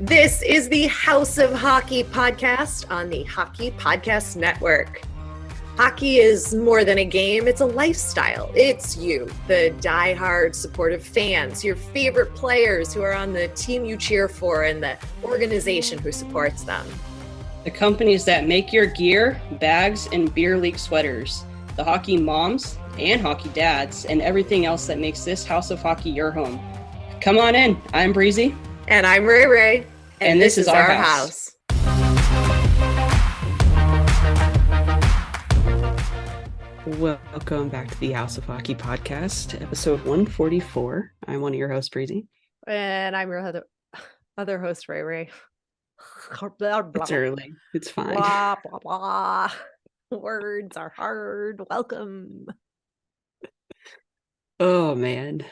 This is the House of Hockey podcast on the Hockey Podcast Network. Hockey is more than a game, it's a lifestyle. It's you, the diehard supportive fans, your favorite players who are on the team you cheer for, and the organization who supports them. The companies that make your gear, bags, and beer league sweaters. The hockey moms and hockey dads, and everything else that makes this House of Hockey your home. Come on in. I'm Breezy. And I'm Rae. And this is our house. Welcome back to the House of Hockey podcast, episode 144. I'm one of your hosts, Breezy. And I'm your other host, Rae. It's early. It's fine. Blah, blah, blah. Words are hard. Welcome. Oh, man.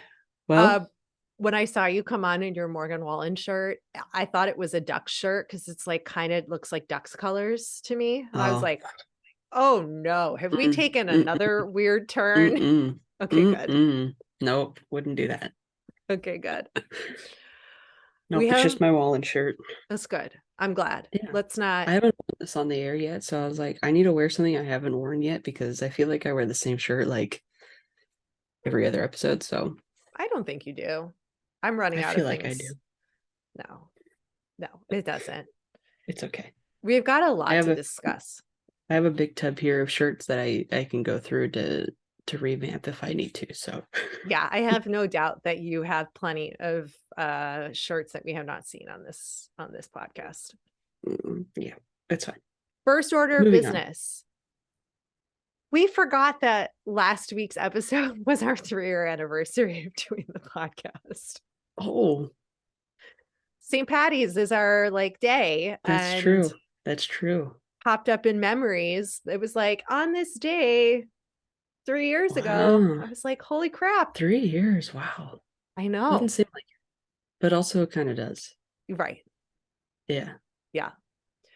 Well, when I saw you come on in your Morgan Wallen shirt, I thought it was a Ducks shirt because it's like kind of looks like Ducks colors to me. And I was like, oh no, have we taken another weird turn? Okay, good. Nope, wouldn't do that. Okay, good. Nope, it's just my Wallen shirt. That's good. I'm glad. Yeah. Let's not. I haven't worn this on the air yet, so I was like, I need to wear something I haven't worn yet because I feel like I wear the same shirt like every other episode. So I don't think you do. I'm running out of things. I feel like I do. No, it doesn't. It's okay. We've got a lot to discuss. I have a big tub here of shirts that I can go through to revamp if I need to. So yeah, I have no doubt that you have plenty of shirts that we have not seen on this podcast. Yeah, it's fine. First order of business. We forgot that last week's episode was our 3-year anniversary of doing the podcast. Oh, St. Patty's is our day. That's true. That's true. Popped up in memories. It was like on this day 3 years ago. I was like, holy crap. 3 years. Wow. I know. Doesn't seem like it, but also it kind of does. Right. Yeah. Yeah.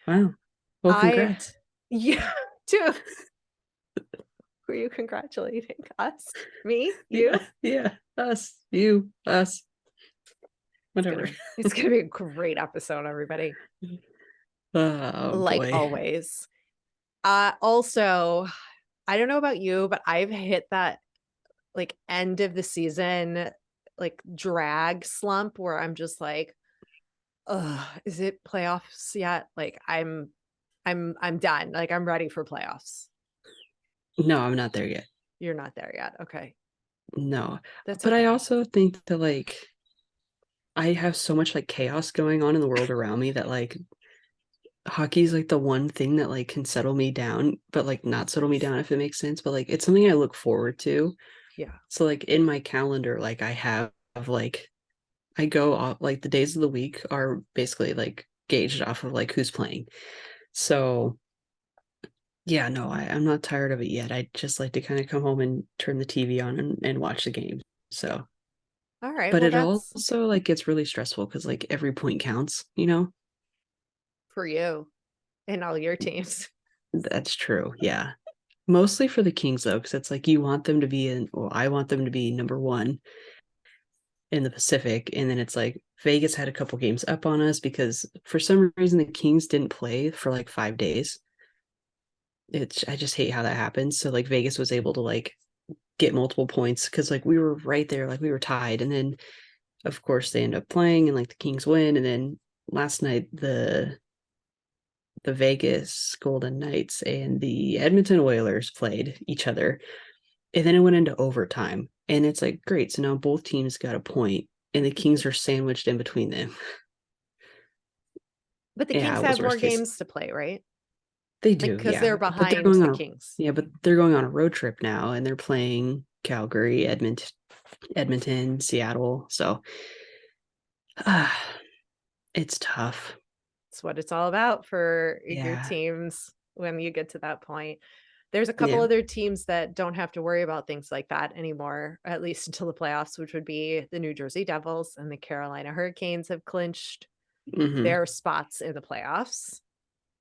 Wow. Well, congrats. Yeah. Too. Were you congratulating us? Me? You? Yeah. Us. You. Us. Whatever. It's gonna be a great episode, everybody. Boy. Always. Also, I don't know about you, but I've hit that end of the season drag slump where I'm just like, is it playoffs yet? I'm done. I'm ready for playoffs. No, I'm not there yet. You're not there yet. Okay. No. But okay. I also think that I have so much chaos going on in the world around me that hockey is the one thing that can settle me down, but not settle me down if it makes sense. But it's something I look forward to. Yeah. So in my calendar, I have I go off the days of the week are basically gauged off of who's playing. So yeah, no, I'm not tired of it yet. I just like to kind of come home and turn the TV on and watch the game. So all right. But it also gets really stressful because every point counts, for you and all your teams. That's true. Yeah. Mostly for the Kings though, because it's you want them to be I want them to be number one in the Pacific. And then it's Vegas had a couple games up on us because for some reason the Kings didn't play for 5 days. I just hate how that happens. So Vegas was able to get multiple points because we were right there, we were tied. And then of course they end up playing and the Kings win. And then last night the Vegas Golden Knights and the Edmonton Oilers played each other. And then it went into overtime. And it's great. So now both teams got a point and the Kings are sandwiched in between them. But the Kings have more games to play, right? They do, because they're behind the Kings. Yeah, but they're going on a road trip now and they're playing Calgary, Edmonton, Seattle. So it's tough. It's what it's all about for your teams when you get to that point. There's a couple other teams that don't have to worry about things like that anymore, at least until the playoffs, which would be the New Jersey Devils and the Carolina Hurricanes have clinched their spots in the playoffs.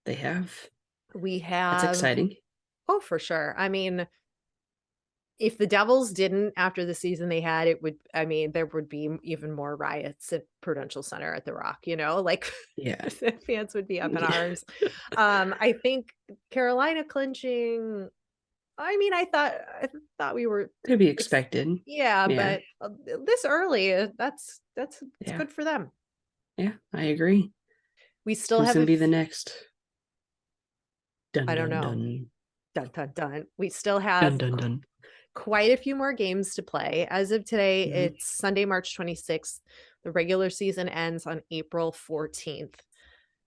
They have. We have. That's exciting. Oh, for sure. I mean, if the Devils didn't after the season they had, it would, I mean, there would be even more riots at Prudential Center at the Rock, you know, like Yeah. the fans would be up in Yeah. arms. I think Carolina clinching, I mean, I thought we were, To be expected. yeah, Yeah. but this early, it's Yeah. good for them. Yeah. I agree. We still Who's have gonna be the next? Dun I don't dun know. dun. Dun dun dun. We still Dun have dun dun. quite a few more games to play. As of today, Mhm. it's Sunday, March 26th. The regular season ends on April 14th.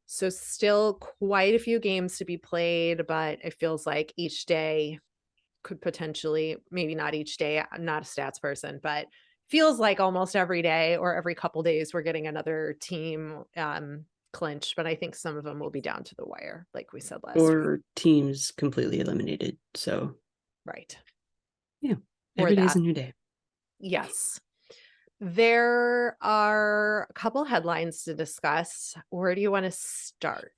So still quite a few games to be played, but it feels like each day could potentially, maybe not each day, I'm not a stats person, but feels like almost every day or every couple days we're getting another team clinch, but I think some of them will be down to the wire, like we said last week. Or teams completely eliminated. So Right. yeah, Or every day's a that. new day. Yes. There are a couple headlines to discuss. Where do you want to start?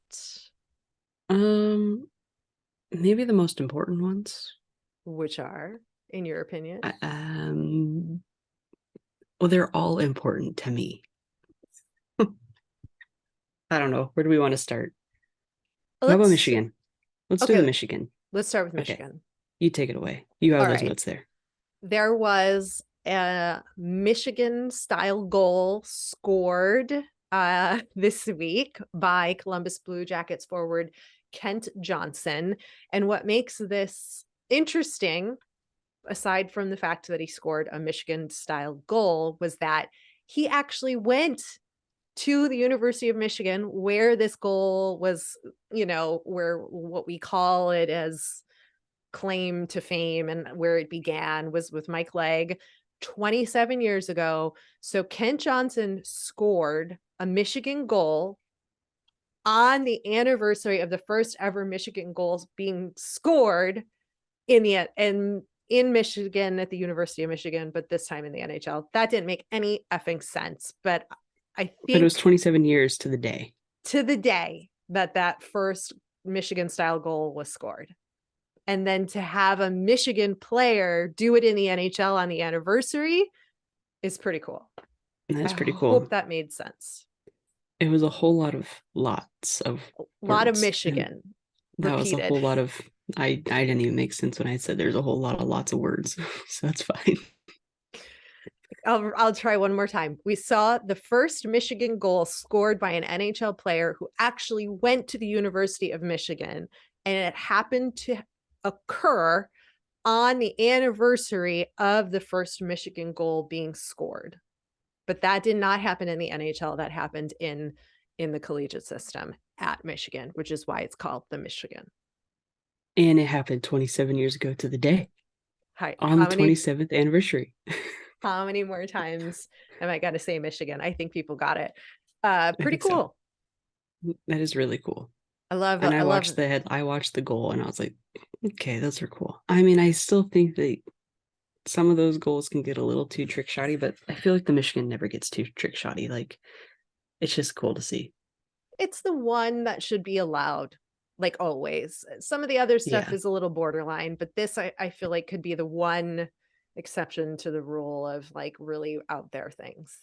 Um, maybe the most important ones. Which are, in your opinion? Um, well, they're all important to me. I don't know. Where do we want to start? How about Let's Michigan? Let's do the okay, Michigan. let's start with Okay, Michigan. you take it away. You have All those right. notes there. There was a Michigan style goal scored this week by Columbus Blue Jackets forward Kent Johnson. And what makes this interesting, aside from the fact that he scored a Michigan style goal, was that he actually went to the University of Michigan where this goal was, you know, where what we call it as claim to fame and where it began was with Mike Legg 27 years ago. So Kent Johnson scored a Michigan goal on the anniversary of the first ever Michigan goals being scored in Michigan at the University of Michigan, but this time in the NHL. That didn't make any effing sense, but I But it was think 27 years to the day. to the day that that first Michigan style goal was scored. And then to have a Michigan player do it in the NHL on the anniversary is pretty cool. And I that's pretty cool. hope that made sense. It was a whole lot of lots of A lot of words. And Michigan that was a repeated. whole lot of I didn't even make sense when I said there's a whole lot of lots of words. So that's fine. I'll try one more time. We saw the first Michigan goal scored by an NHL player who actually went to the University of Michigan, and it happened to occur on the anniversary of the first Michigan goal being scored. But that did not happen in the NHL. That happened in the collegiate system at Michigan, which is why it's called the Michigan. And it happened 27 years ago to the day. Hi, On the 27th anniversary. how many more times am I got to say Michigan? I think people got it. I Pretty think so. cool. That is really cool. I love And I love I watched the goal and I was like, okay, those are cool. I mean, I still think that some of those goals can get a little too trick shotty, but I feel like the Michigan never gets too trick shotty. Like, it's just cool to see. it's the one that should be allowed, like always. Some of the other stuff Yeah. is a little borderline, but this I feel like could be the one exception to the rule of like really out there things.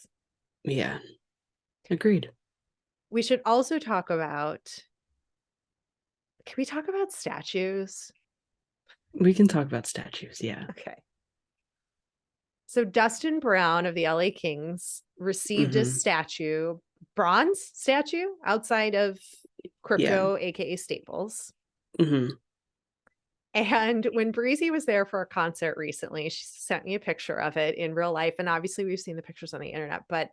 Yeah. Agreed. We should also talk about, can we talk about statues? We can talk about statues. Yeah. Okay. So Dustin Brown of the LA Kings received a Mm-hmm. statue, bronze statue outside of Yeah. Crypto, aka Staples. Mm-hmm. And when Breezy was there for a concert recently, she sent me a picture of it in real life. And obviously, we've seen the pictures on the internet, but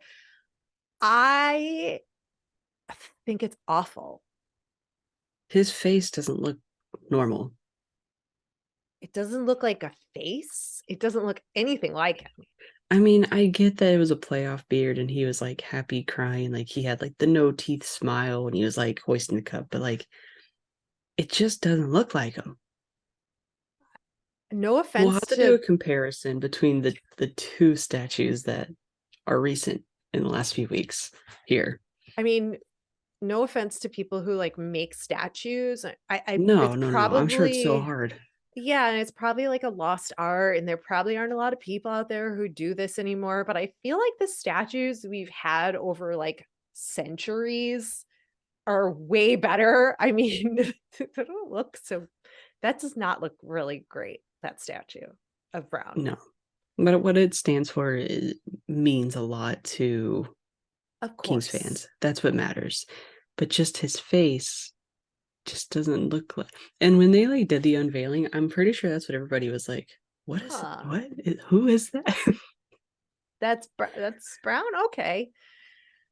I think it's awful. His face doesn't look normal. It doesn't look like a face. It doesn't look anything like him. I mean, I get that it was a playoff beard and he was like happy crying, like he had like the no teeth smile when he was like hoisting the cup, but like it just doesn't look like him. No We'll offense have to do a to, comparison between the two statues that are recent in the last few weeks here. I mean, no offense to people who like make statues. I No, it's no, no. I'm sure it's so probably hard. Yeah, and it's probably like a lost art, and there probably aren't a lot of people out there who do this anymore. But I feel like the statues we've had over like centuries are way better. I mean, they don't look so, that does not look really great, that statue of Brown. No, but what it stands for means a lot to Of Kings course. fans. That's what matters. But just his face just doesn't look like. And when they like did the unveiling, I'm pretty sure that's what everybody was like. What is it? Huh. Who is that? That's Brown. Okay.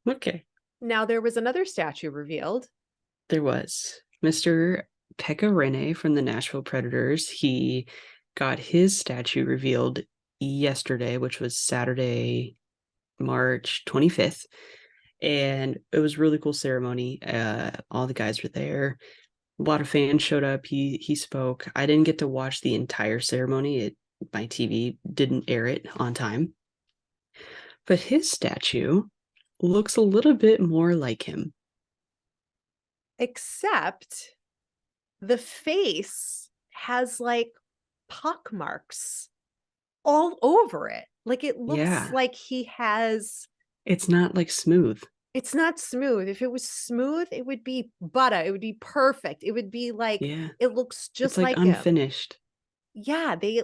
Okay. Now there was another statue revealed. There was Mr. Pekka Rinne from the Nashville Predators. He got his statue revealed yesterday, which was Saturday, March 25th. And it was a really cool ceremony. All the guys were there. A lot of fans showed up. He spoke. I didn't get to watch the entire ceremony. My TV didn't air it on time. But his statue looks a little bit more like him. Except the face has like pock marks all over it. Like it looks Yeah. like he has, It's not like smooth. it's not smooth. If it was smooth, it would be butter. It would be perfect. It would be like, Yeah. it looks It's just like like him. unfinished. Yeah, they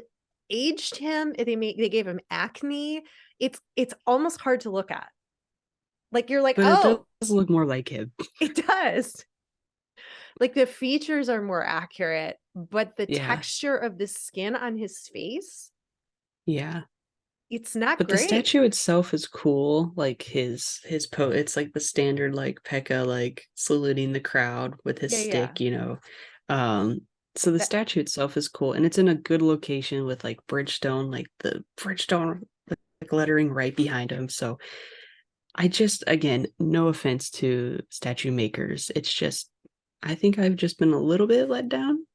aged him. They gave him acne. It's almost hard to look at. Like you're like, But it does oh, look more like him. it does. Like the features are more accurate, but the Yeah. texture of the skin on his face, Yeah. it's not But the great. statue itself is cool. Like his it's like the standard like Pekka like saluting the crowd with his Yeah, yeah. stick. Um so the That, statue itself is cool and it's in a good location with like Bridgestone, like the Bridgestone like lettering right behind him. So I just again, no offense to statue makers. It's just I think I've just been a little bit let down.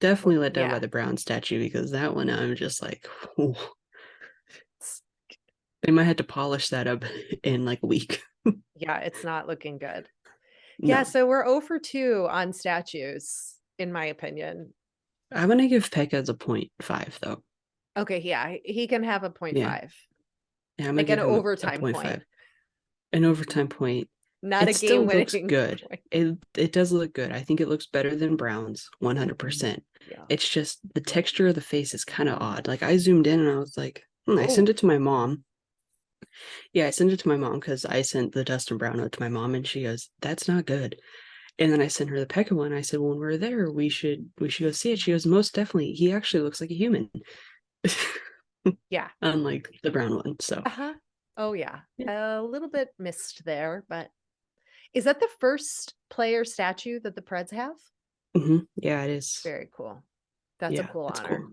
Definitely let down by yeah. the Brown statue because that one I'm just like, "Ooh." It's, They might have to polish that up in like a week. yeah, it's not looking good. Yeah, No, so we're 0 for 2 on statues, in my opinion. I'm gonna give Pekka a 0.5 though. Okay, yeah, he can have a point Yeah, 5, yeah, I'm gonna like an give him a overtime point point, 5. An overtime point. not a It game still looks winning good. point. It does look good. I think it looks better than Brown's 100%. Yeah. It's just the texture of the face is kind of odd. Like I zoomed in and I was like, I sent Oh, it to my mom. Yeah, I sent it to my mom because I sent the Dustin Brown note to my mom and she goes, "That's not good." And then I sent her the Pekka one. I said, "Well, when we're there, we should go see it." She goes, "Most definitely. He actually looks like a human." yeah. Unlike the brown one. So Uh-huh. Oh, yeah. yeah. A little bit missed there, but is that the first player statue that the Preds have? Yeah, it is. Very cool. That's a Yeah, cool it's honor. cool.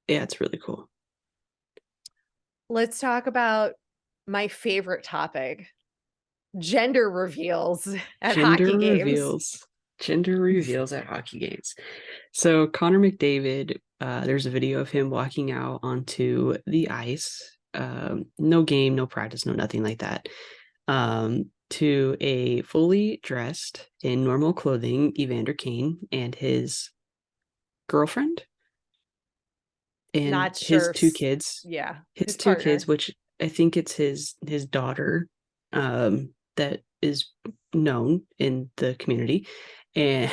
Yeah, it's really cool. Let's talk about my favorite topic, gender reveals at Gender hockey games. reveals. Gender reveals at hockey games. So Connor McDavid, there's a video of him walking out onto the ice. No game, no practice, no nothing like that. To a fully dressed in normal clothing Evander Kane and his girlfriend and Not sure if, yeah, his his two kids, partner, which I think it's his daughter, that is known in the community, and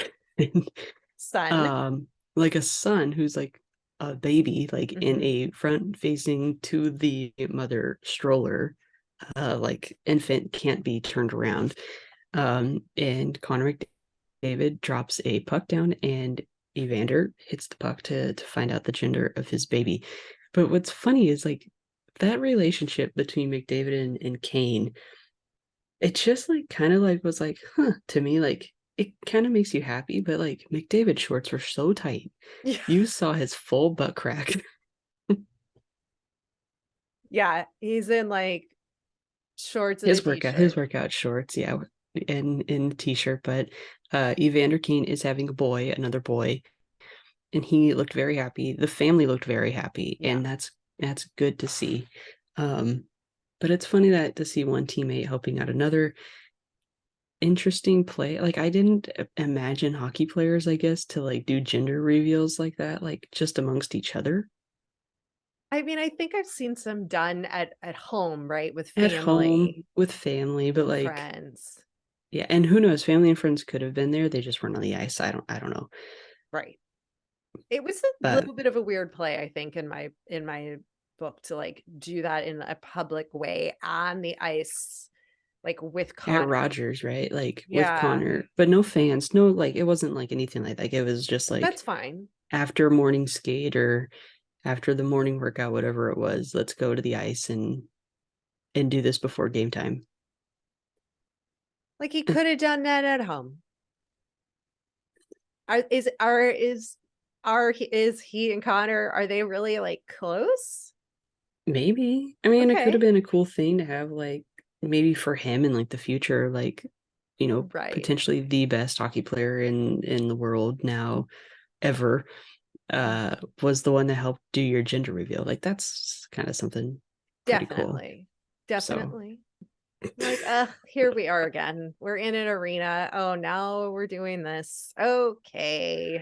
son. um, like a son who's like a baby, like in Mhm. a front facing to the mother stroller, like infant can't be turned around. And Connor McDavid drops a puck down and Evander hits the puck to find out the gender of his baby. But what's funny is like that relationship between McDavid and Kane, it just like kind of like was like, huh, to me, like it kind of makes you happy, but like McDavid shorts were so tight. Yeah. You saw his full butt crack. Yeah, he's in like shorts and a His t-shirt. workout shorts, yeah, in the t-shirt. But Evander Kane is having a boy, another boy, and he looked very happy. The family looked very happy, Yeah. and that's good to see. Um, but it's funny that to see one teammate helping out another. interesting play. Like, I didn't imagine hockey players, I guess, to like do gender reveals like that, like just amongst each other I mean, I think I've seen some done at home, right, with at family home with family, but and like, friends. yeah, and who knows, family and friends could have been there. They just weren't on the ice. I don't know. Right. It was a But little bit of a weird play, I think, in my book to like do that in a public way on the ice, like with at Connor. Rogers, right? Like with Yeah, Connor, but no fans, no, like it wasn't like anything like that. Like, it was just like that's fine. after morning skate or after the morning workout, whatever it was, let's go to the ice and do this before game time. Like he could have done that at home. Is he and Connor, are they really like close? Maybe. I mean, it could have Okay. been a cool thing to have, like, maybe for him in like the future, like, Right. potentially the best hockey player in the world now ever, was the one that helped do your gender reveal. Like, that's kind of something pretty cool. Definitely. So Definitely. Like, here we are again. We're in an arena. Oh, now we're doing this. Okay.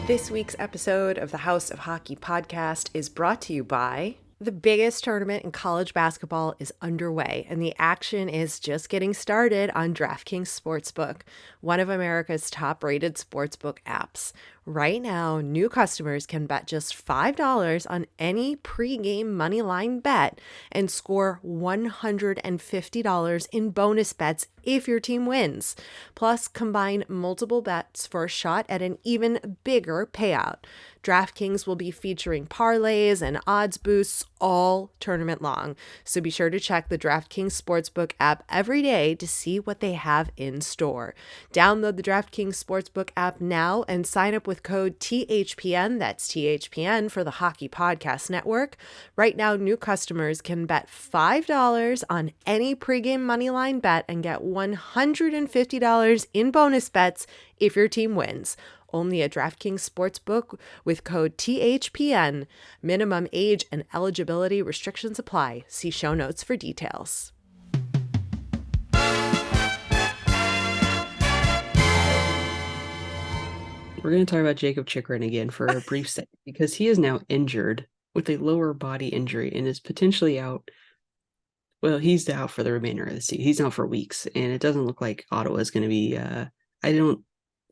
This week's episode of the House of Hockey podcast is brought to you by the biggest tournament in college basketball is underway, and the action is just getting started on DraftKings Sportsbook, one of America's top-rated sportsbook apps. Right now, new customers can bet just $5 on any pregame moneyline bet and score $150 in bonus bets if your team wins. Plus, combine multiple bets for a shot at an even bigger payout. DraftKings will be featuring parlays and odds boosts all tournament long, so be sure to check the DraftKings Sportsbook app every day to see what they have in store. Download the DraftKings Sportsbook app now and sign up with code THPN, that's THPN for the Hockey Podcast Network. Right now, new customers can bet $5 on any pregame moneyline bet and get $150 in bonus bets if your team wins. Only at DraftKings Sportsbook with code THPN. Minimum age and eligibility restrictions apply. See show notes for details. we're going to talk about Jacob Chikrin again for a brief second because he is now injured with a lower body injury and is potentially out. Well, he's out for the remainder of the season. He's out for weeks, and it doesn't look like Ottawa is going to be. I don't.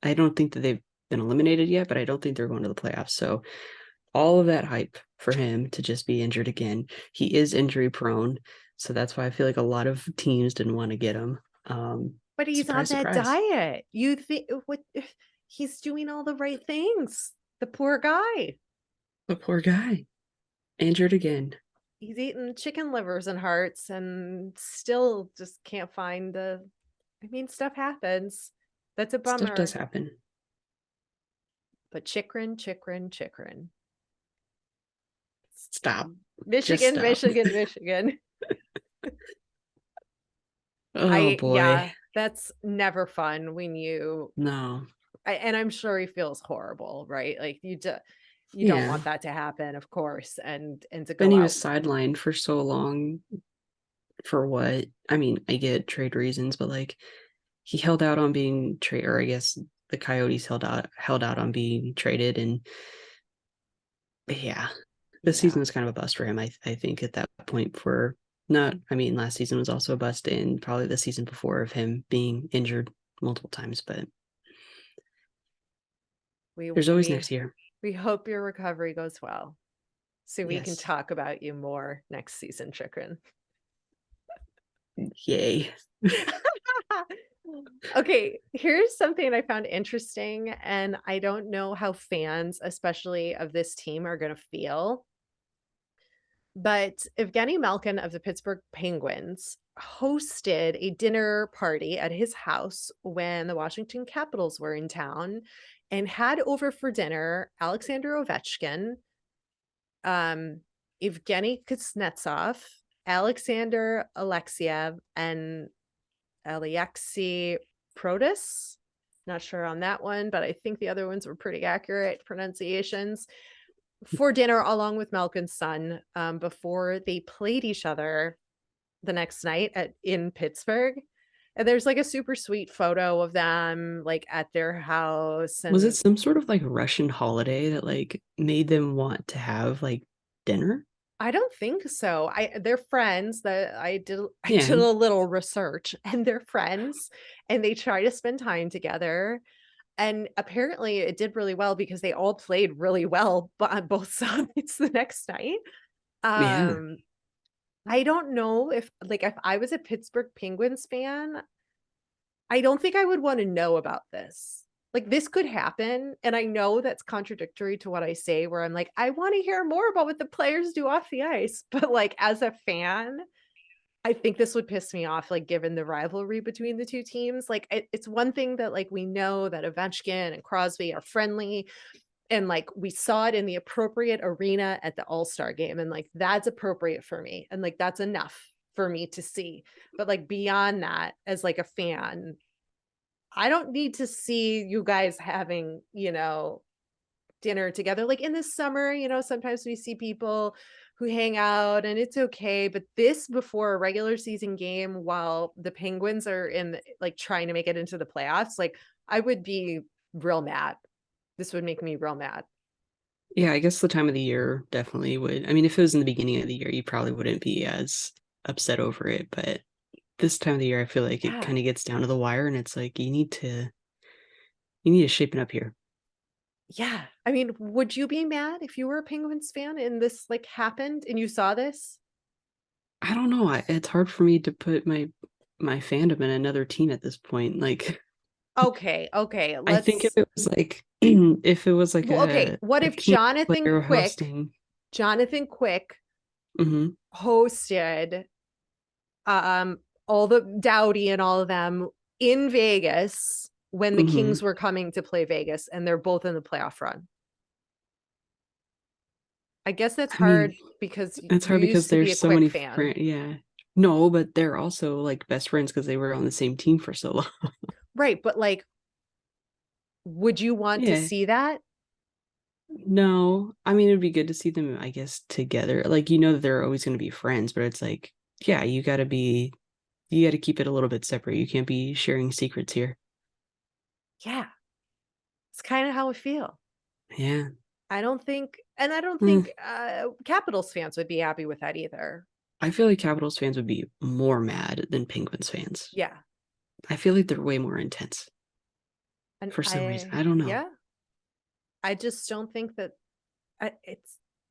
I don't think that they've been eliminated yet, but I don't think they're going to the playoffs. So all of that hype for him to just be injured again. He is injury prone, so that's why I feel like a lot of teams didn't want to get him. But he's on Surprise, that surprise. diet. You think what he's doing all the right things. The poor guy. The poor guy, injured again. He's eating chicken livers and hearts and still just can't find the I mean, stuff happens. That's a Stuff does bummer. happen. But Chikrin. Stop. Just Michigan, stop. Michigan, Michigan. Oh boy. Yeah, that's never fun when No. and I'm sure he feels horrible, right? Like you don't Yeah. want that to happen, of course, and to Then go he was out. sidelined for so long. For what? I mean, I get trade reasons, but like, he held out on being traded, or I guess the Coyotes held out on being traded, and yeah, the season Yeah. was kind of a bust for him. I think at that point for not. I mean, last season was also a bust, and probably the season before of him being injured multiple times. But We there's always we next year. we hope your recovery goes well so we can Yes. talk about you more next season, Chikrin. Yay. Okay, here's something I found interesting, and I don't know how fans, especially of this team, are going to feel. But Evgeni Malkin of the Pittsburgh Penguins hosted a dinner party at his house when the Washington Capitals were in town and had over for dinner Alexander Ovechkin, um, Evgeny Kuznetsov, Alexander Alexiev, and Alexei Protas. Not sure on that one, but I think the other ones were pretty accurate pronunciations. for dinner along with Malkin's son before they played each other the next night in Pittsburgh. And there's like a super sweet photo of them like at their house. Was it And some sort of like Russian holiday that like made them want to have like dinner? I don't think so. They're friends that I Yeah. did a little research and they're friends and they try to spend time together. And apparently it did really well because they all played really well but on both sides the next night. Yeah. Um I don't know if I was a Pittsburgh Penguins fan, I don't think I would want to know about this. Like this could happen. And I know that's contradictory to what I say, where I'm like, I want to hear more about what the players do off the ice. But like as a fan, I think this would piss me off, like given the rivalry between the two teams. Like it's one thing that like we know that Ovechkin and Crosby are friendly. And like we saw it in the appropriate arena at the All-Star game. And like that's appropriate for me. And like that's enough for me to see. But like beyond that, as like a fan, I don't need to see you guys having, dinner together. Like in the summer, sometimes we see people who hang out and it's okay. But this before a regular season game while the Penguins are like trying to make it into the playoffs, like I would be real mad. This would make me real mad. Yeah, I guess the time of the year definitely would. I mean, if it was in the beginning of the year, you probably wouldn't be as upset over it, but this time of the year I feel like it Yeah. kind of gets down to the wire and it's like you need to shape it up here. Yeah. I mean, would you be mad if you were a Penguins fan and this like happened and you saw this? I don't know. It's hard for me to put my fandom in another team at this point. Like, Okay. Okay. I think if Let's it was like if it was like well, okay. What a if King player hosting. Jonathan Quick Hmm. hosted um all the Dowdy and all of them in Vegas when the Hmm. Kings were coming to play Vegas and they're both in the playoff run? I guess that's I mean, hard because it's you hard because used to be a there's so Quick many fan. friends. Yeah. No, but they're also like best friends because they were on the same team for so long. Right, but like would you want to Yeah. see that? No, I mean it'd be good to see them, I guess, together. Like that they're always going to be friends, but it's like, yeah, you got to keep it a little bit separate. You can't be sharing secrets here. Yeah. It's kind of how I feel. Yeah. I don't Mm. think Capitals fans would be happy with that either. I feel like Capitals fans would be more mad than Penguins fans. Yeah. I feel like they're way more intense And for some reason. I don't know. yeah, I just don't think that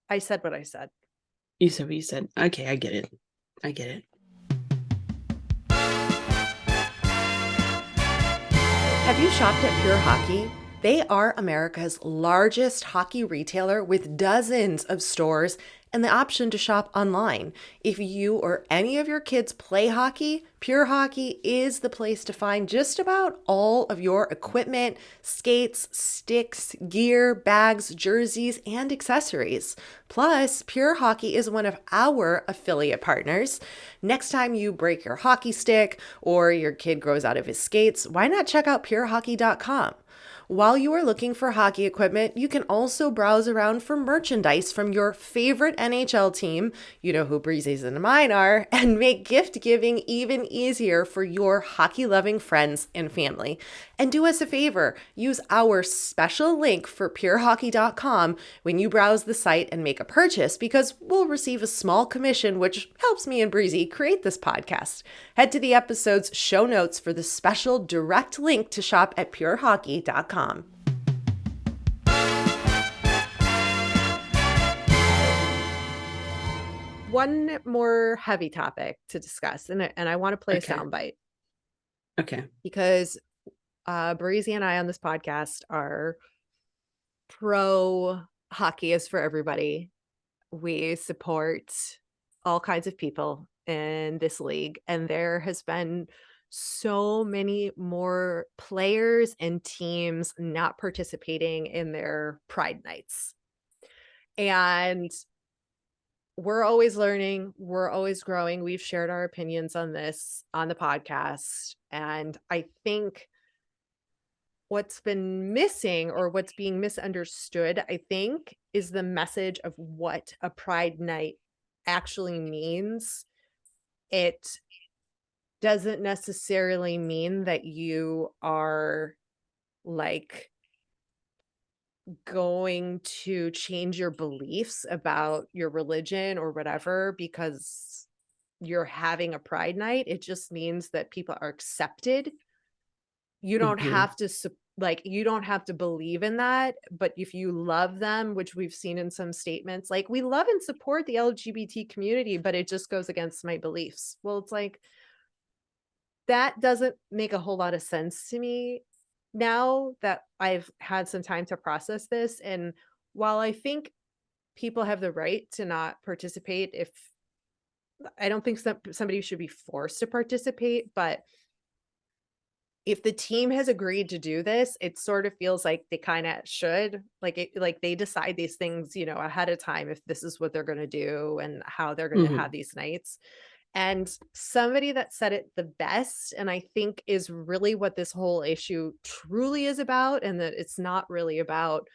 I said what I said. You said what you said. Okay, I get it. I get it. Have you shopped at Pure Hockey? They are America's largest hockey retailer with dozens of stores and the option to shop online. If you or any of your kids play hockey, Pure Hockey is the place to find just about all of your equipment, skates, sticks, gear, bags, jerseys, and accessories. Plus, Pure Hockey is one of our affiliate partners. Next time you break your hockey stick or your kid grows out of his skates, why not check out purehockey.com? While you are looking for hockey equipment, you can also browse around for merchandise from your favorite NHL team, you know who Breezy's and mine are, and make gift giving even easier for your hockey loving friends and family. And do us a favor, use our special link for purehockey.com when you browse the site and make a purchase because we'll receive a small commission, which helps me and Breezy create this podcast. Head to the episode's show notes for the special direct link to shop at purehockey.com. One more heavy topic to discuss, and I want to play a Okay. soundbite Okay. because Breezy and I on this podcast are pro hockey is for everybody. We support all kinds of people in this league, and there has been so many more players and teams not participating in their Pride nights. And we're always learning, we're always growing. We've shared our opinions on this on the podcast. And I think what's been missing or what's being misunderstood, I think, is the message of what a Pride Night actually means. It doesn't necessarily mean that you are like going to change your beliefs about your religion or whatever because you're having a Pride Night. It just means that people are accepted. You don't Mhm. have to like you don't have to believe in that, but if you love them, which we've seen in some statements, like we love and support the LGBT community, but it just goes against my beliefs. Well, it's like that doesn't make a whole lot of sense to me now that I've had some time to process this. And while I think people have the right to not participate, if I don't think somebody should be forced to participate, but if the team has agreed to do this, it sort of feels like they kind of should. Like they decide these things, ahead of time if this is what they're going to do and how they're going to Mhm. have these nights. And somebody that said it the best, and I think is really what this whole issue truly is about, and that it's not really about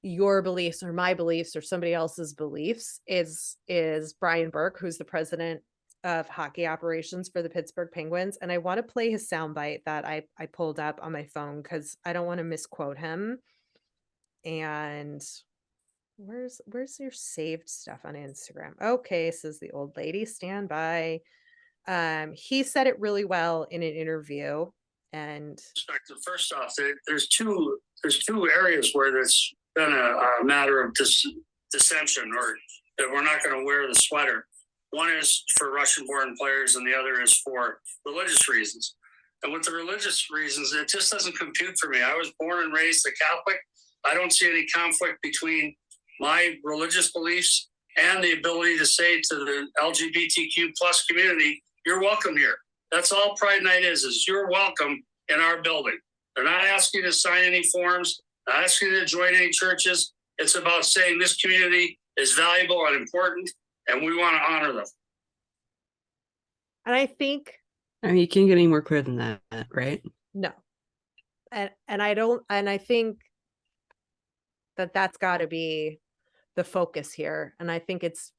your beliefs or my beliefs or somebody else's beliefs, is Brian Burke, who's the president of hockey operations for the Pittsburgh Penguins. And I want to play his soundbite that I pulled up on my phone because I don't want to misquote him. And where's your saved stuff on Instagram? Okay, says the old lady. Stand by. He said it really well in an interview. And Perspective. First off, there's two areas where there's been a matter of dissension, or that we're not going to wear the sweater. One is for Russian-born players, and the other is for religious reasons. And with the religious reasons, it just doesn't compute for me. I was born and raised a Catholic. I don't see any conflict between my religious beliefs and the ability to say to the LGBTQ plus community, "You're welcome here." That's all Pride Night is you're welcome in our building. They're not asking you to sign any forms, not asking you to join any churches. It's about saying this community is valuable and important, and we want to honor them. and I think I mean, you can't get any more clear than that, right? no. And I don't, and I think that that's got to be the focus here. And I think it's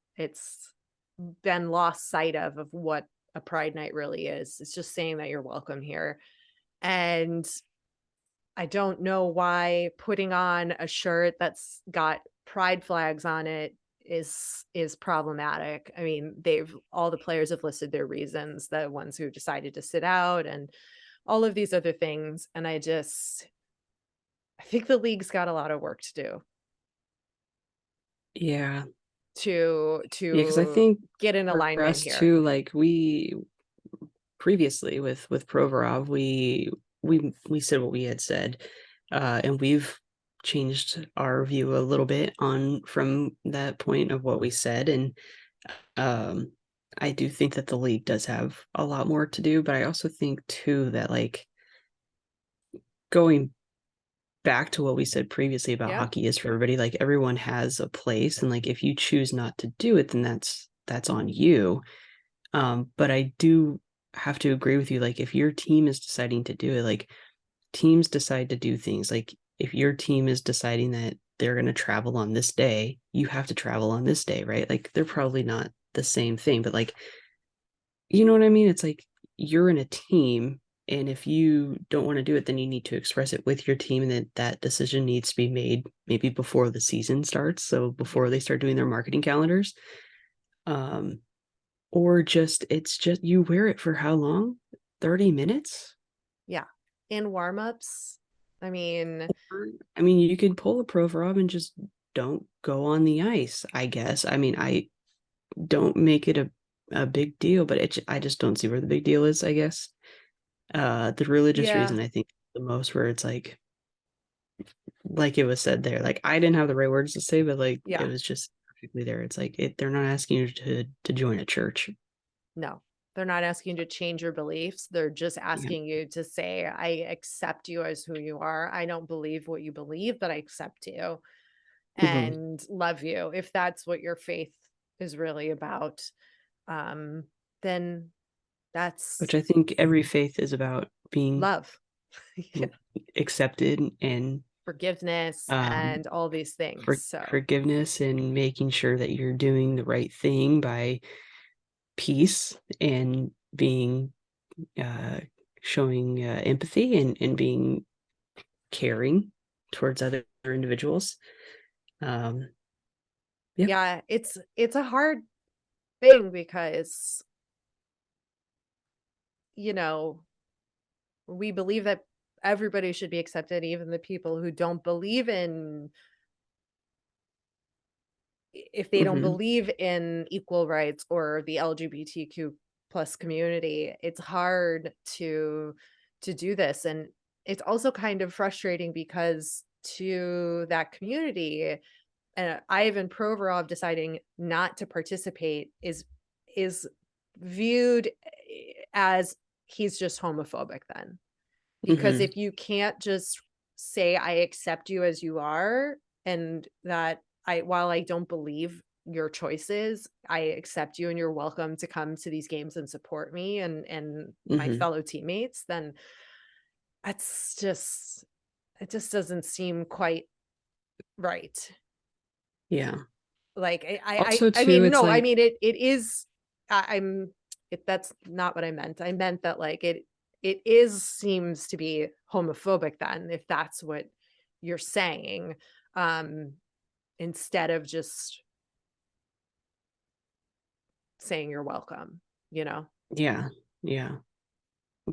been lost sight of what a Pride Night really is. It's just saying that you're welcome here. And I don't know why putting on a shirt that's got pride flags on it is problematic. I mean, all the players have listed their reasons, the ones who decided to sit out and all of these other things. And I think the league's got a lot of work to do Yeah. to Yeah, because I think get in for alignment us here. too, like we previously with Provorov, we said what we had said, and we've changed our view a little bit on from that point of what we said, and um, I do think that the league does have a lot more to do, but I also think too that like going back to what we said previously about Yeah. hockey is for everybody, like everyone has a place, and like if you choose not to do it, then that's on you. But I do have to agree with you. Like, if your team is deciding to do it, like teams decide to do things. Like, if your team is deciding that they're going to travel on this day, you have to travel on this day, right? Like, they're probably not the same thing, but like, you know what I mean? It's like you're in a team, and if you don't want to do it, then you need to express it with your team, and that decision needs to be made maybe before the season starts. So before they start doing their marketing calendars. Um, or just it's just you wear it for how long? 30 minutes? Yeah. In warm-ups. I mean, I mean, you could pull a Provorov and just don't go on the ice, I guess. I mean, I don't make it a big deal, but I just don't see where the big deal is, I guess. The religious yeah. reason I think the most where it's like it was said there, like I didn't have the right words to say, but like it Yeah. was just perfectly there. It's like they're not asking you to join a church. No. They're not asking you to change your beliefs. They're just Yeah. asking you to say, I accept you as who you are. I don't believe what you believe, but I accept you Mhm. and love you. If that's what your faith is really about, um, then Which that's I think every faith is about being love. accepted and Forgiveness and all these things. forgiveness and making sure that you're doing the right thing by peace and being showing empathy and being caring towards other individuals. Yeah, it's a hard thing because, you know, we believe that everybody should be accepted, even the people who don't believe in, if they don't believe in equal rights or the LGBTQ plus community. It's hard to do this. And it's also kind of frustrating because to that community, Ivan Provorov deciding not to participate is viewed as he's just homophobic then. Because if you can't just say, I accept you as you are, and that while I don't believe your choices, I accept you and you're welcome to come to these games and support me and my fellow teammates, then that's just, it just doesn't seem quite right. Yeah. Like Also, I too, mean, it's no, I like, mean, it is, that's not what I meant. I meant that like it seems to be homophobic then, if that's what you're saying, instead of just saying you're welcome, you know? yeah.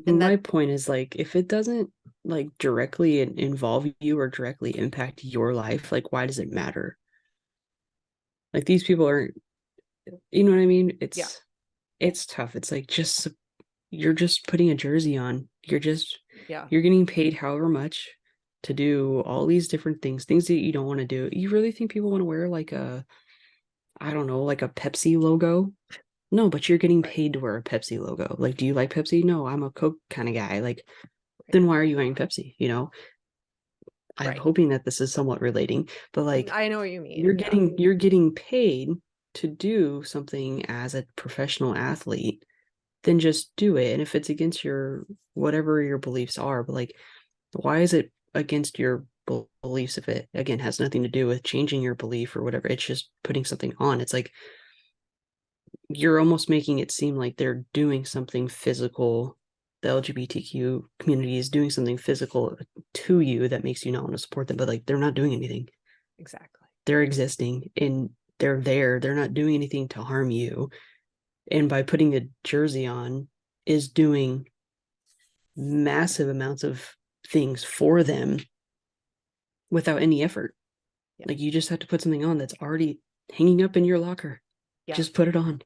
And My that, point is, like, if it doesn't like directly involve you or directly impact your life, like, why does it matter? Like, these people aren't, you know what I mean? yeah, It's tough. It's like, just you're just putting a jersey on. yeah, You're getting paid however much to do all these different things that you don't want to do. You really think people want to wear like a, I don't know, like a Pepsi logo? No, but you're getting right, paid to wear a Pepsi logo. Like, do you like Pepsi? No, I'm a Coke kind of guy. Like, right, then why are you wearing Pepsi? You know, I'm right. hoping that this is somewhat relating, but like, I know what you mean. Yeah, you're getting paid to do something as a professional athlete, then just do it. And if it's against your whatever your beliefs are, but like, why is it against your beliefs if it again has nothing to do with changing your belief or whatever? It's just putting something on. It's like you're almost making it seem like they're doing something physical. The LGBTQ community is doing something physical to you that makes you not want to support them, but like, they're not doing anything. exactly. They're existing and they're there. They're not doing anything to harm you. And by putting a jersey on is doing massive amounts of things for them without any effort. Yeah, Like, you just have to put something on that's already hanging up in your locker. yeah, Just put it on.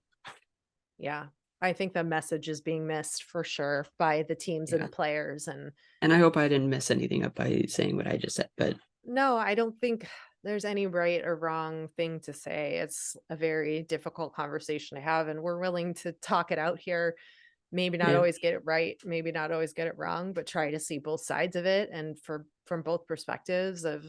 yeah. I think the message is being missed for sure by the teams and Yeah. the players. And And I hope I didn't mess anything up by saying what I just said, but no, I don't think there's any right or wrong thing to say. It's a very difficult conversation to have, and we're willing to talk it out here. Maybe not yeah. always get it right, maybe not always get it wrong, but try to see both sides of it and from both perspectives of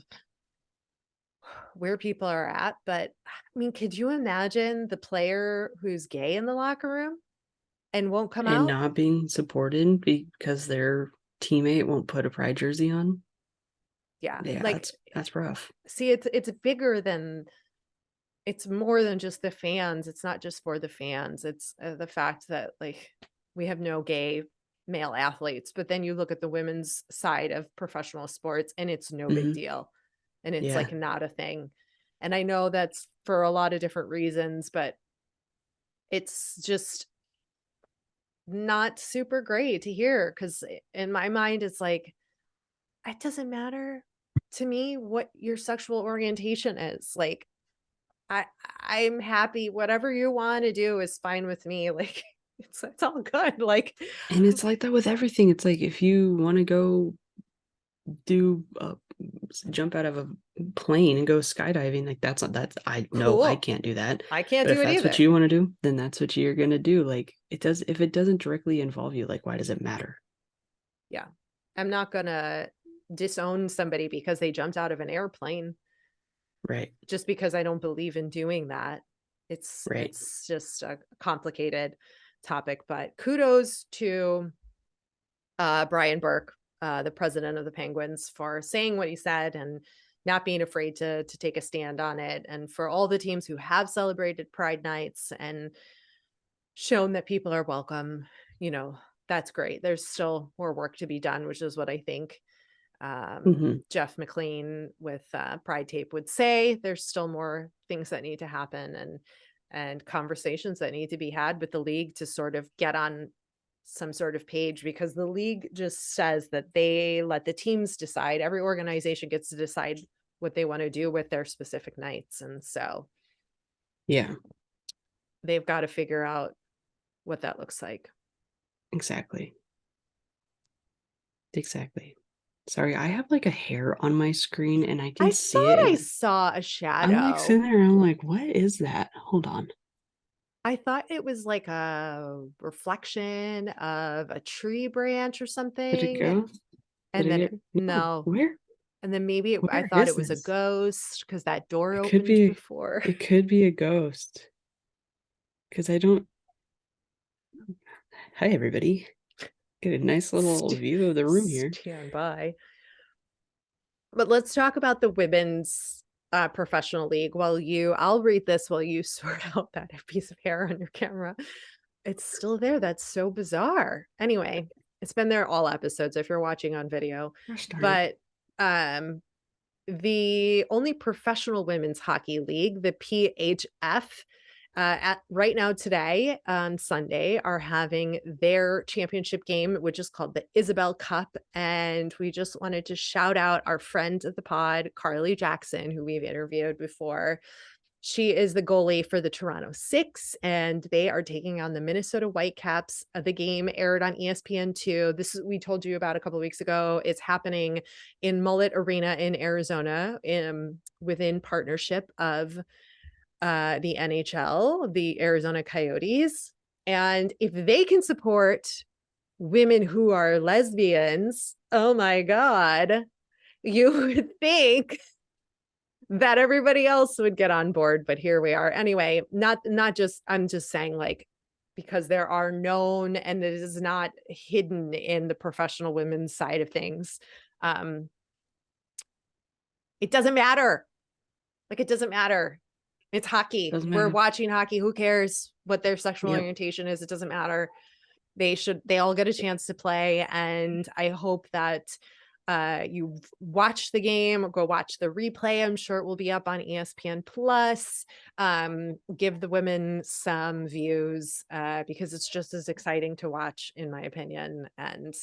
where people are at. But I mean, could you imagine the player who's gay in the locker room and won't come And out? not being supported because their teammate won't put a pride jersey on. Yeah. Yeah, Like, that's rough. see, it's bigger than, it's more than just the fans. It's not just for the fans. It's the fact that like we have no gay male athletes, but then you look at the women's side of professional sports and it's no big deal. And it's Yeah. like not a thing. And I know that's for a lot of different reasons, but it's just not super great to hear, because in my mind it's like, it doesn't matter to me what your sexual orientation is. Like, I I'm happy. Whatever you want to do is fine with me. Like, it's all good. Like, And it's like that with everything. It's like, if you want to go do jump out of a plane and go skydiving, like, that's I know I cool. can't do that. I can't But do if it that's what either. you want to do, then that's what you're gonna do. Like, if it doesn't directly involve you, like, why does it matter? Yeah. I'm not gonna disown somebody because they jumped out of an airplane Right. just because I don't believe in doing that. Right. It's just a complicated topic, but kudos to Brian Burke the president of the Penguins, for saying what he said and not being afraid to take a stand on it. And for all the teams who have celebrated Pride Nights and shown that people are welcome, that's great. There's still more work to be done, which is what I think Jeff McLean with Pride Tape would say. There's still more things that need to happen and conversations that need to be had with the league to sort of get on some sort of page, because the league just says that they let the teams decide. Every organization gets to decide what they want to do with their specific nights. And so they've got to figure out what that looks like. Exactly. Sorry, I have like a hair on my screen and I can see it. I saw a shadow. I'm like sitting there and I'm like, what is that? Hold on. I thought it was like a reflection of a tree branch or something. Did it go? And then no. Where? And then maybe I thought it was a ghost because that door opened before. It could be a ghost. Because I don't. Hi, everybody. Get a nice little view of the room here. Stand by. But let's talk about the women's professional league. I'll read this while you sort out that piece of hair on your camera. It's still there. That's so bizarre. Anyway, it's been there all episodes if you're watching on video. But the only professional women's hockey league, the PHF, right now today on Sunday are having their championship game, which is called the Isabel Cup. And we just wanted to shout out our friend of the pod, Carly Jackson, who we've interviewed before. She is the goalie for the Toronto Six, and they are taking on the Minnesota Whitecaps. The game aired on ESPN2. This is, we told you about a couple of weeks ago. It's happening in Mullet Arena in Arizona, within partnership of the NHL, the Arizona Coyotes. And if they can support women who are lesbians, oh my God, you would think that everybody else would get on board, but here we are. Anyway, I'm just saying, like, because there are known, and it is not hidden in the professional women's side of things. It doesn't matter. Like, it doesn't matter. It's hockey. We're watching hockey. Who cares what their sexual orientation is? It doesn't matter. They all get a chance to play. And I hope that you watch the game, go watch the replay. I'm sure it will be up on ESPN Plus. Give the women some views because it's just as exciting to watch, in my opinion. And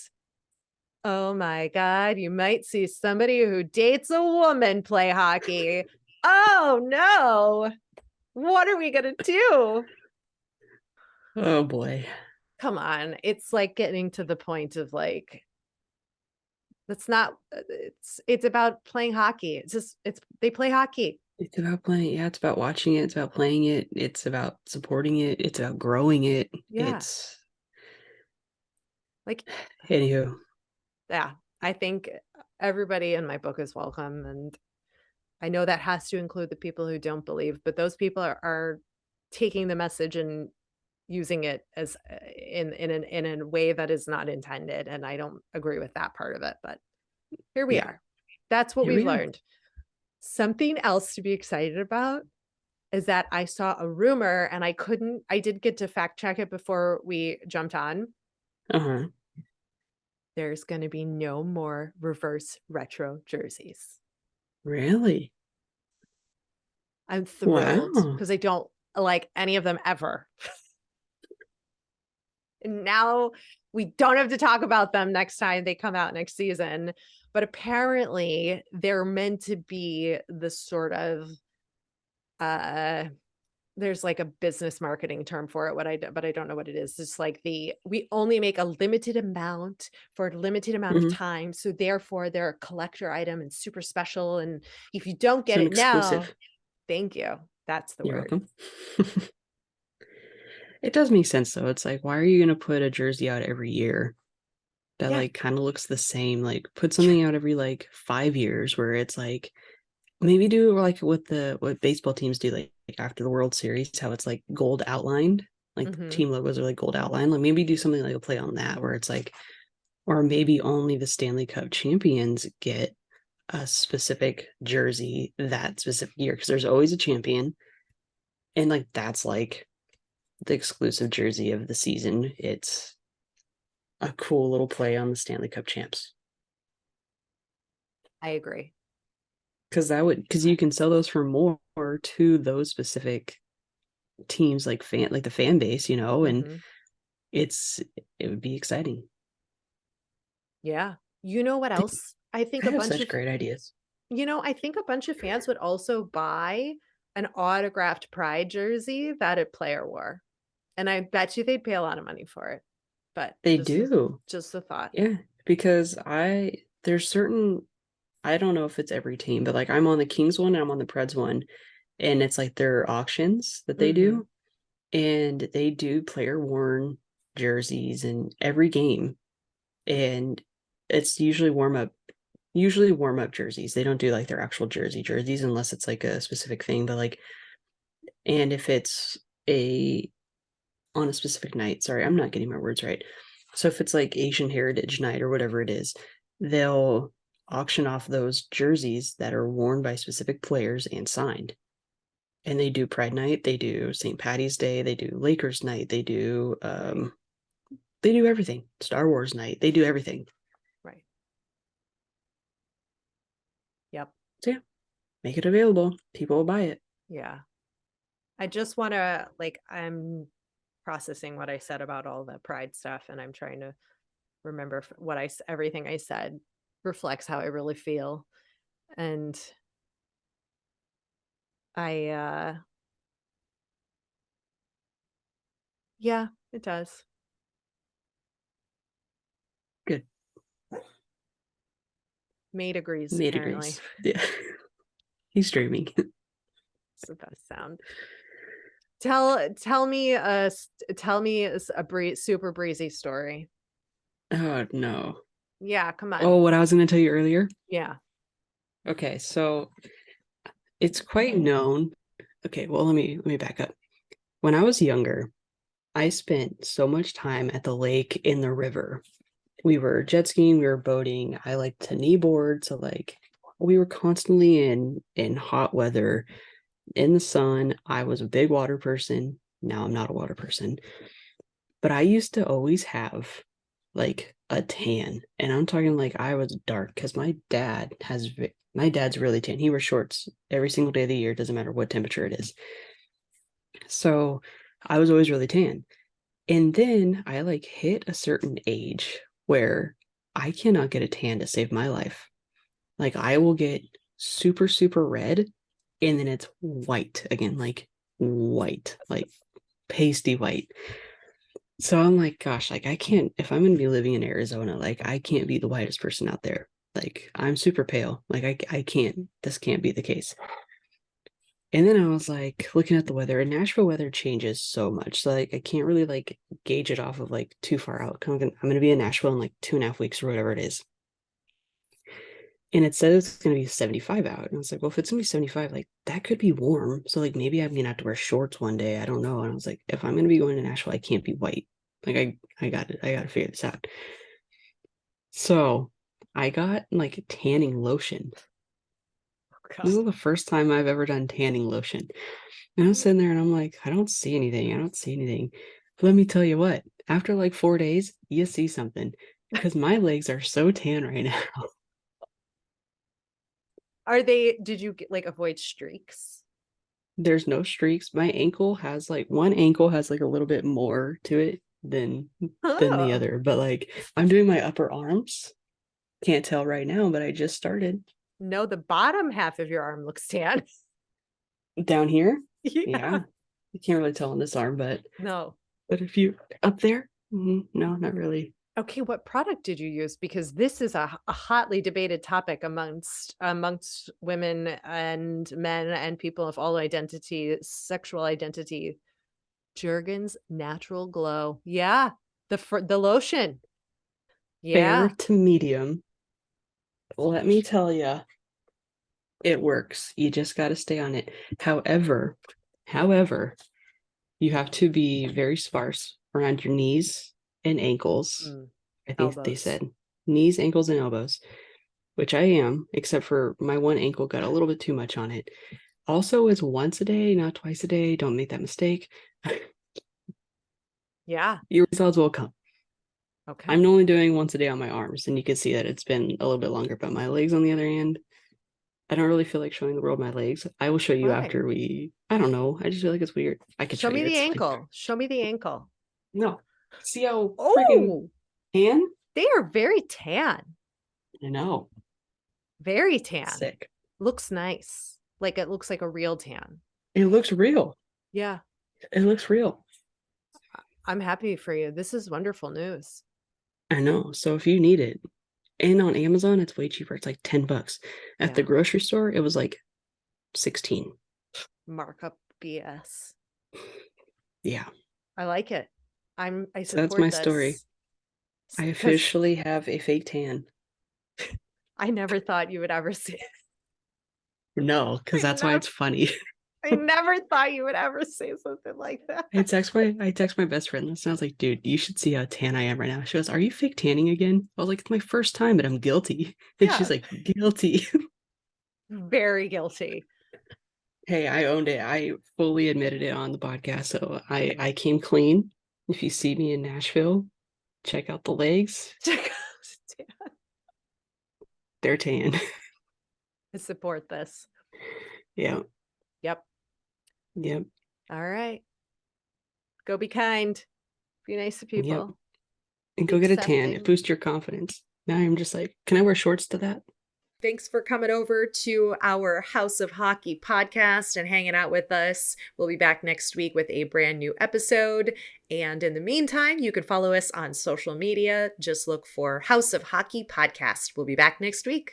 oh my God, you might see somebody who dates a woman play hockey. Oh no, what are we gonna do? Oh boy. Come on. It's like getting to the point of like, that's not, it's about playing hockey. They play hockey. It's about playing. Yeah, it's about watching it. It's about playing it. It's about supporting it. It's about growing it. Yeah. It's like, anywho. Yeah, I think everybody in my book is welcome. And I know that has to include the people who don't believe, but those people are taking the message and using it as in a way that is not intended. And I don't agree with that part of it, but here we are. That's what we've learned. Something else to be excited about is that I saw a rumor, and I did get to fact check it before we jumped on. There's going to be no more reverse retro jerseys. Really? I'm thrilled because I don't like any of them ever. And now we don't have to talk about them next time they come out next season. But apparently they're meant to be the sort of, there's like a business marketing term for it, but I don't know what it is. It's like we only make a limited amount for a limited amount of time. So therefore they're a collector item and super special. And if you don't get it now, thank you. That's the word. Welcome. It does make sense though. It's like, why are you going to put a jersey out every year that like kind of looks the same? Like put something out every like 5 years where it's like, maybe do like what baseball teams do, like after the World Series, how it's like gold outlined, like team logos are like gold outlined. Like maybe do something like a play on that where it's like Or maybe only the Stanley Cup champions get a specific jersey that specific year, because there's always a champion. And like that's like the exclusive jersey of the season. It's a cool little play on the Stanley Cup champs. I agree. Because you can sell those for more to those specific teams, like the fan base, and Mhm. it would be exciting. Yeah. You know what else? I think I a have bunch such of great ideas. I think a bunch of fans would also buy an autographed Pride jersey that a player wore. And I bet you they'd pay a lot of money for it. But They do. just a thought. Yeah, because there's certain, I don't know if it's every team, but like I'm on the Kings one and I'm on the Preds one, and it's like their auctions that they do, and they do player worn jerseys in every game, and it's usually warm up jerseys. They don't do like their actual jerseys unless it's like a specific thing, but like, and if it's on a specific night, sorry, I'm not getting my words right. So if it's like Asian Heritage Night or whatever it is, they'll auction off those jerseys that are worn by specific players and signed. And they do Pride Night, they do St. Patty's Day, they do Lakers Night, they do everything. Star Wars Night, they do everything. Right. Yep. So yeah, make it available. People will buy it. Yeah. I just want to I'm processing what I said about all the Pride stuff, and I'm trying to remember everything I said reflects how I really feel. And yeah, it does. Good. Mate agrees, Mate apparently. agrees. Yeah. He's streaming. It's the best sound. Tell me a super breezy story. Oh no. Yeah, come on. Oh, what I was going to tell you earlier? Yeah. Okay, so it's quite known. Okay, well, let me back up. When I was younger, I spent so much time at the lake, in the river. We were jet skiing, we were boating. I liked to kneeboard, so like we were constantly in hot weather, in the sun. I was a big water person. Now I'm not a water person. But I used to always have like a tan, and I'm talking like I was dark, because my dad's really tan. He wears shorts every single day of the year, doesn't matter what temperature it is. So I was always really tan. And then I like hit a certain age where I cannot get a tan to save my life. Like I will get super, super red, and then it's white again, like white, like pasty white. So I'm like, gosh, like I can't, if I'm going to be living in Arizona, like I can't be the whitest person out there. Like I'm super pale. Like I can't, this can't be the case. And then I was like looking at the weather, and Nashville weather changes so much. So like I can't really like gauge it off of like too far out. I'm gonna be in Nashville in like 2.5 weeks or whatever it is. And it says it's gonna be 75 out. And I was like, well, if it's gonna be 75, like that could be warm. So like maybe I'm gonna have to wear shorts one day. I don't know. And I was like, if I'm gonna be going to Nashville, I can't be white. Like I got it. I gotta figure this out. So I got like tanning lotion. This is the first time I've ever done tanning lotion. And I'm sitting there and I'm like, I don't see anything. I don't see anything. But let me tell you what, after like 4 days, you see something, because my legs are so tan right now. Did you avoid streaks? There's no streaks. My ankle has like one ankle has like a little bit more to it than the other. But like I'm doing my upper arms. Can't tell right now, but I just started. No, the bottom half of your arm looks tan. Down here? Yeah. You can't really tell on this arm, but No. But if you up there, no, not really. Okay, what product did you use? Because this is a hotly debated topic amongst women and men and people of all sexual identity. Jergens Natural Glow. Yeah, the lotion. Yeah. Fair to medium. Let me tell you, it works. You just got to stay on it. However, you have to be very sparse around your knees and ankles. I think they Elbows. said knees, ankles, and elbows, which I am, except for my one ankle got a little bit too much on it. Also, it's once a day, not twice a day. Don't make that mistake. Yeah. Your results will come. Okay. I'm only doing once a day on my arms, and you can see that it's been a little bit longer. But my legs, on the other hand, I don't really feel like showing the world my legs. I will show you Why? after we. I don't know. I just feel like it's weird. I could Show me you. the It's ankle. like- Show me the ankle. no. See how freaking Oh, tan? they are very tan. I know. Very tan. Sick. Looks nice. Like it looks like a real tan. It looks real. Yeah. It looks real. I'm happy for you. This is wonderful news. I know. So if you need it, and on Amazon, it's way cheaper. It's like $10. At the Yeah. grocery store, it was like 16. Markup BS. Yeah. I like it. I So support that's my this. story. I 'Cause officially have a fake tan. I never thought you would ever see it. No, because I that's why never- it's funny. I never thought you would ever say something like that. I text my best friend this, and I was like, dude, you should see how tan I am right now. She goes, are you fake tanning again? I was like, it's my first time, but I'm guilty. And she's Yeah. like, guilty. Very guilty. Hey, I owned it. I fully admitted it on the podcast. So I came clean. If you see me in Nashville, check out the legs. Check out tan. They're tan. I support this. Yeah. Yep. Yep. All right. Go be kind. Be nice to people. Yep. And Be go get a tan. accepting. It boosts your confidence. Now I'm just like, can I wear shorts to that? Thanks for coming over to our House of Hockey podcast and hanging out with us. We'll be back next week with a brand new episode. And in the meantime, you can follow us on social media. Just look for House of Hockey podcast. We'll be back next week.